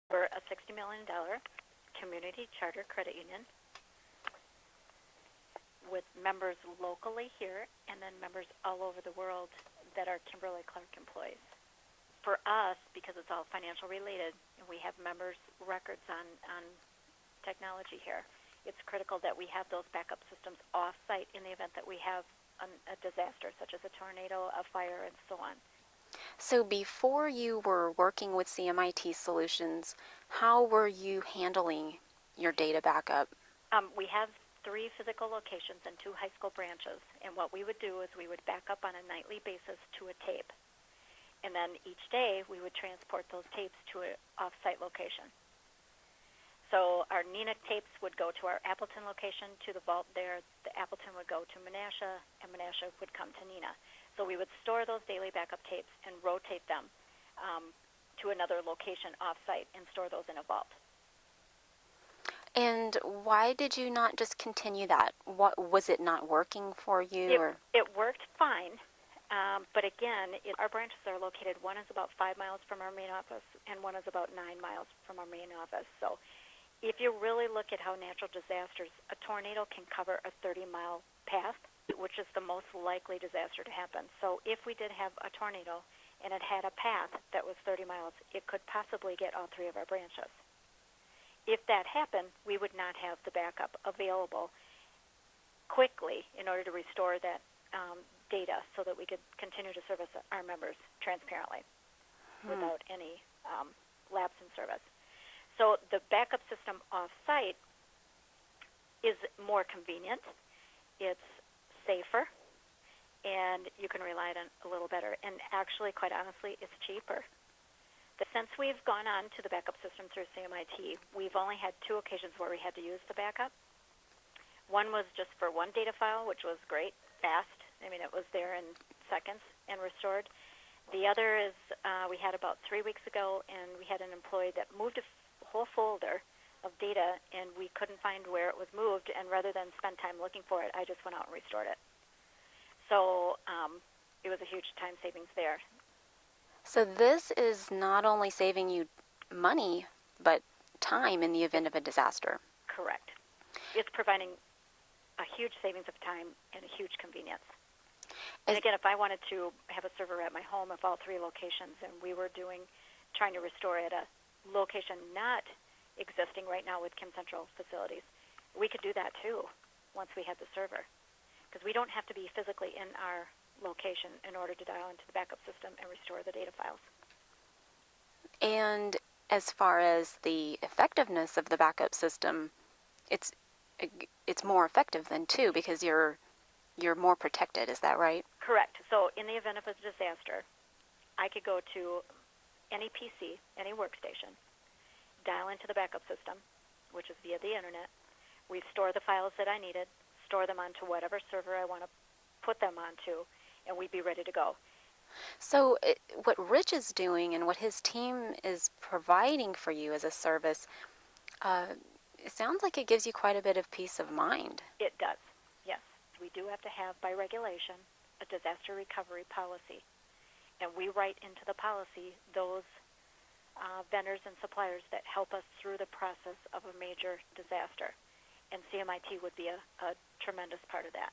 We're a $60 million community charter credit union with members locally here and then members all over the world that are Kimberly-Clark employees. For us, because it's all financial related, and we have members' records on technology here, it's critical that we have those backup systems off-site in the event that we have a disaster, such as a tornado, a fire, and so on. So before you were working with CMIT Solutions, how were you handling your data backup? We have 3 physical locations and 2 high school branches, and what we would do is we would back up on a nightly basis to a tape. And then each day we would transport those tapes to an off-site location. So our Neenah tapes would go to our Appleton location, to the vault there. The Appleton would go to Menasha, and Menasha would come to Neenah. So we would store those daily backup tapes and rotate them to another location off-site and store those in a vault. And why did you not just continue that? What was it not working for you? It worked fine, but again, our branches are located. One is about 5 miles from our main office, and one is about 9 miles from our main office. So if you really look at how natural disasters, a tornado can cover a 30-mile path, which is the most likely disaster to happen. So if we did have a tornado and it had a path that was 30 miles, it could possibly get all 3 of our branches. If that happened, we would not have the backup available quickly in order to restore that data so that we could continue to service our members transparently without any lapse in service. So the backup system off-site is more convenient, it's safer, and you can rely on it a little better. And actually, quite honestly, it's cheaper. Since we've gone on to the backup system through CMIT, we've only had 2 occasions where we had to use the backup. One was just for one data file, which was great, fast. I mean, it was there in seconds and restored. The other is we had about 3 weeks ago, and we had an employee that moved a whole folder of data, and we couldn't find where it was moved, and rather than spend time looking for it, I just went out and restored it. So it was a huge time savings there. So this is not only saving you money, but time in the event of a disaster. Correct. It's providing a huge savings of time and a huge convenience. And again, if I wanted to have a server at my home of all 3 locations, and we were trying to restore at a location not existing right now with Kim Central facilities, we could do that too once we had the server, because we don't have to be physically in our location in order to dial into the backup system and restore the data files. And as far as the effectiveness of the backup system, it's more effective then too, because you're more protected. Is that right? Correct. So in the event of a disaster, I could go to any PC, any workstation, dial into the backup system, which is via the internet, restore the files that I needed, store them onto whatever server I want to put them onto, and we'd be ready to go. So what Rich is doing and what his team is providing for you as a service, it sounds like it gives you quite a bit of peace of mind. It does, yes. We do have to have, by regulation, a disaster recovery policy. And we write into the policy those vendors and suppliers that help us through the process of a major disaster. And CMIT would be a tremendous part of that.